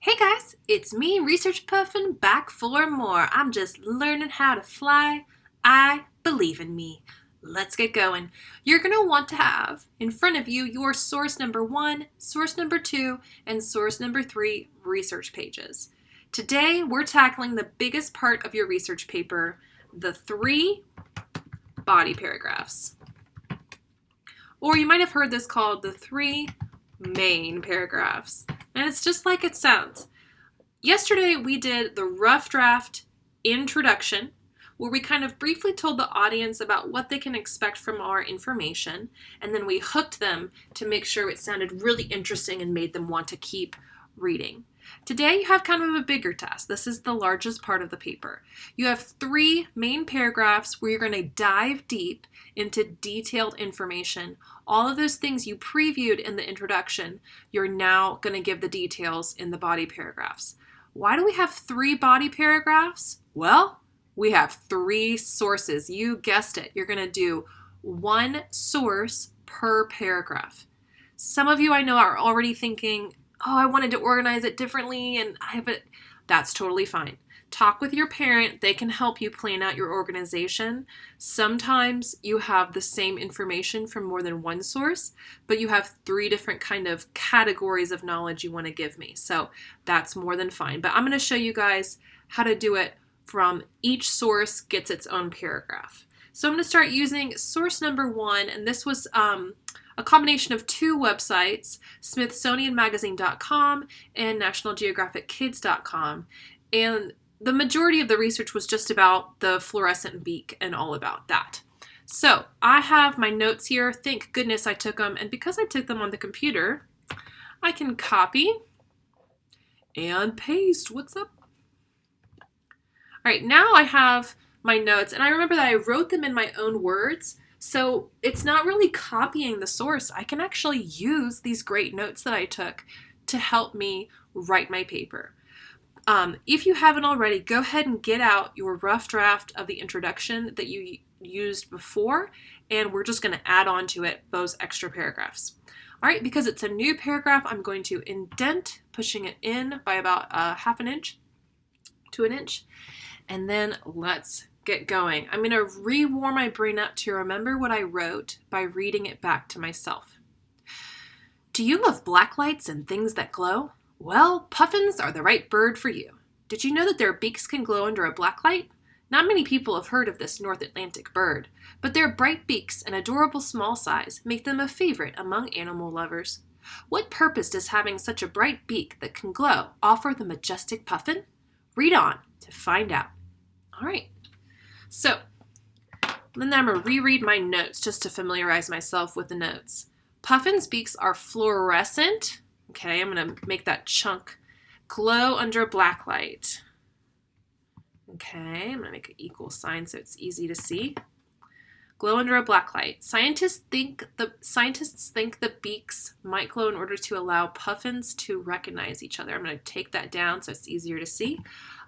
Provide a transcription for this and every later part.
Hey guys, it's me, Research Puffin, back for more. I'm just learning how to fly. I believe in me. Let's get going. You're going to want to have in front of you your source number 1, source number 2, and source number 3 research pages. Today, we're tackling the biggest part of your research paper, the 3 body paragraphs. Or you might have heard this called the 3 main paragraphs. And it's just like it sounds. Yesterday we did the rough draft introduction, where we kind of briefly told the audience about what they can expect from our information, and then we hooked them to make sure it sounded really interesting and made them want to keep reading. Today you have kind of a bigger task. This is the largest part of the paper. You have 3 main paragraphs where you're going to dive deep into detailed information. All of those things you previewed in the introduction, you're now going to give the details in the body paragraphs. Why do we have 3 body paragraphs? Well, we have 3 sources. You guessed it. You're going to do 1 source per paragraph. Some of you I know are already thinking, oh, I wanted to organize it differently and I have it. That's totally fine. Talk with your parent. They can help you plan out your organization. Sometimes you have the same information from more than 1 source, but you have 3 different kind of categories of knowledge you want to give me. So that's more than fine. But I'm going to show you guys how to do it from each source gets its own paragraph. So I'm going to start using source number 1, and this was a combination of 2 websites, SmithsonianMagazine.com and NationalGeographicKids.com. And the majority of the research was just about the fluorescent beak and all about that. So I have my notes here. Thank goodness I took them. And because I took them on the computer, I can copy and paste. What's up? All right, now I have my notes. And I remember that I wrote them in my own words. So it's not really copying the source. I can actually use these great notes that I took to help me write my paper. If you haven't already, go ahead and get out your rough draft of the introduction that you used before, and we're just going to add on to it those extra paragraphs. All right, because it's a new paragraph, I'm going to indent, pushing it in by about 1/2 inch to 1 inch, and then let's get going. I'm going to rewarm my brain up to remember what I wrote by reading it back to myself. Do you love black lights and things that glow? Well, puffins are the right bird for you. Did you know that their beaks can glow under a black light? Not many people have heard of this North Atlantic bird, but their bright beaks and adorable small size make them a favorite among animal lovers. What purpose does having such a bright beak that can glow offer the majestic puffin? Read on to find out. All right. So, then I'm going to reread my notes just to familiarize myself with the notes. Puffins' beaks are fluorescent. Okay, I'm going to make that chunk glow under a black light. Okay, I'm going to make an equal sign so it's easy to see. Glow under a black light. Scientists think the beaks might glow in order to allow puffins to recognize each other. I'm going to take that down so it's easier to see.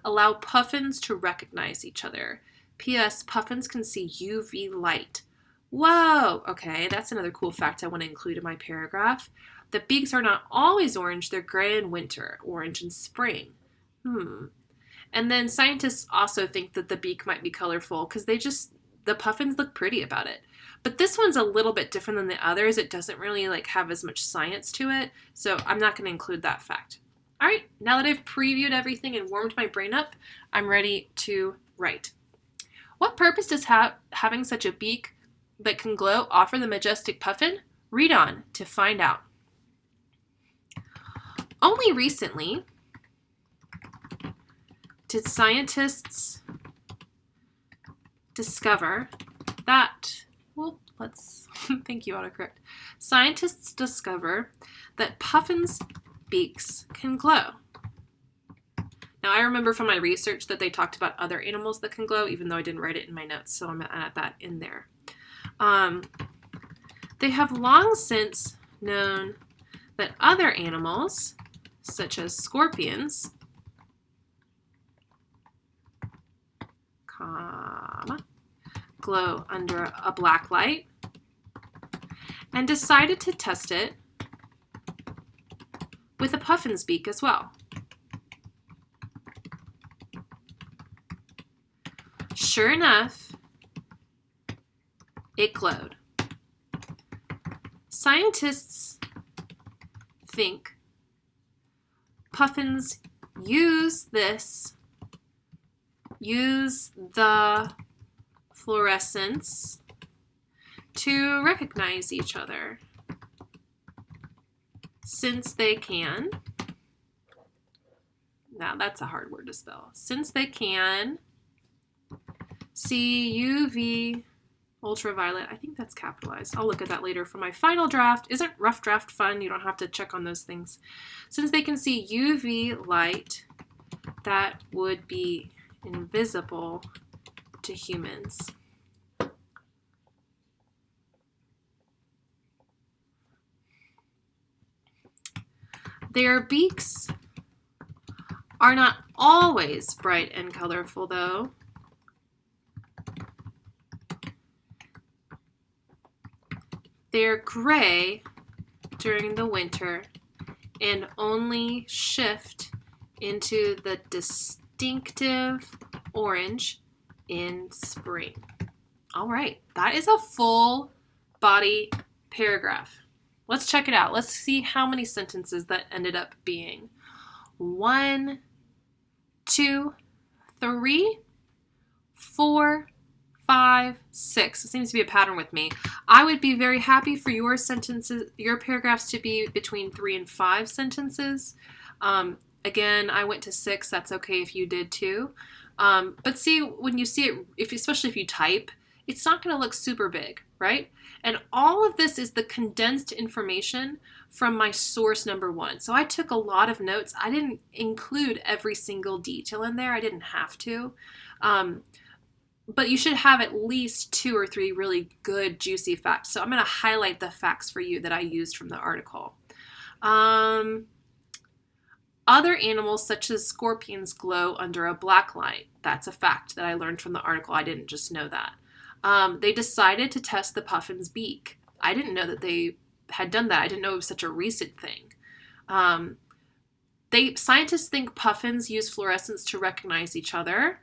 Allow puffins to recognize each other. P.S. Puffins can see UV light. Whoa! Okay, that's another cool fact I want to include in my paragraph. The beaks are not always orange, they're gray in winter, orange in spring. And then scientists also think that the beak might be colorful because the puffins look pretty about it. But this one's a little bit different than the others. It doesn't really have as much science to it, so I'm not going to include that fact. All right, now that I've previewed everything and warmed my brain up, I'm ready to write. What purpose does having such a beak that can glow offer the majestic puffin? Read on to find out. Only recently did scientists discover that, thank you, autocorrect. Scientists discover that puffins' beaks can glow. Now, I remember from my research that they talked about other animals that can glow, even though I didn't write it in my notes, so I'm going to add that in there. They have long since known that other animals, such as scorpions, glow under a black light, and decided to test it with a puffin's beak as well. Sure enough, it glowed. Scientists think puffins use the fluorescence to recognize each other, since they can, now that's a hard word to spell, since they can see UV ultraviolet, I think that's capitalized. I'll look at that later for my final draft. Isn't rough draft fun? You don't have to check on those things. Since they can see UV light that would be invisible to humans. Their beaks are not always bright and colorful, though. They're gray during the winter and only shift into the distinctive orange in spring. All right, that is a full body paragraph. Let's check it out. Let's see how many sentences that ended up being. 1, 2, 3, 4, 5, 6. It seems to be a pattern with me. I would be very happy for your sentences, your paragraphs to be between 3 and 5 sentences. Again, I went to 6. That's okay if you did too. But see, when you see it, especially if you type, it's not going to look super big, right? And all of this is the condensed information from my source number 1. So I took a lot of notes. I didn't include every single detail in there. I didn't have to. But you should have at least 2 or 3 really good, juicy facts. So I'm going to highlight the facts for you that I used from the article. Other animals, such as scorpions, glow under a black light. That's a fact that I learned from the article. I didn't just know that. They decided to test the puffin's beak. I didn't know that they had done that. I didn't know it was such a recent thing. Scientists think puffins use fluorescence to recognize each other.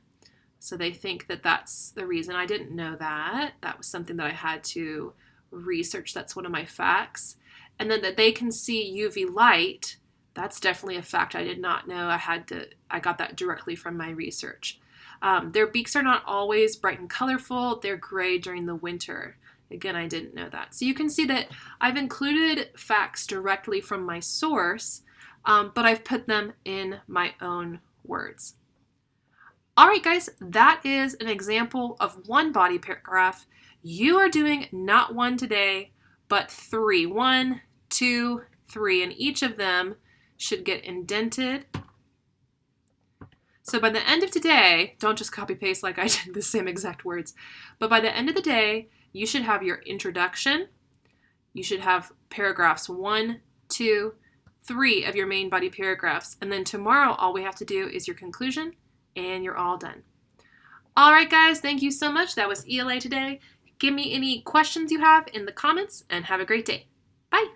So they think that that's the reason. I didn't know that. That was something that I had to research. That's one of my facts. And then that they can see UV light. That's definitely a fact I did not know. I got that directly from my research. Their beaks are not always bright and colorful. They're gray during the winter. Again, I didn't know that. So you can see that I've included facts directly from my source, but I've put them in my own words. All right, guys, that is an example of one body paragraph. You are doing not 1 today, but 3. 1, 2, 3, and each of them should get indented. So by the end of today, don't just copy paste like I did the same exact words, but by the end of the day, you should have your introduction. You should have paragraphs 1, 2, 3 of your main body paragraphs. And then tomorrow, all we have to do is your conclusion, and you're all done. All right, guys, thank you so much. That was ELA today. Give me any questions you have in the comments, and have a great day. Bye.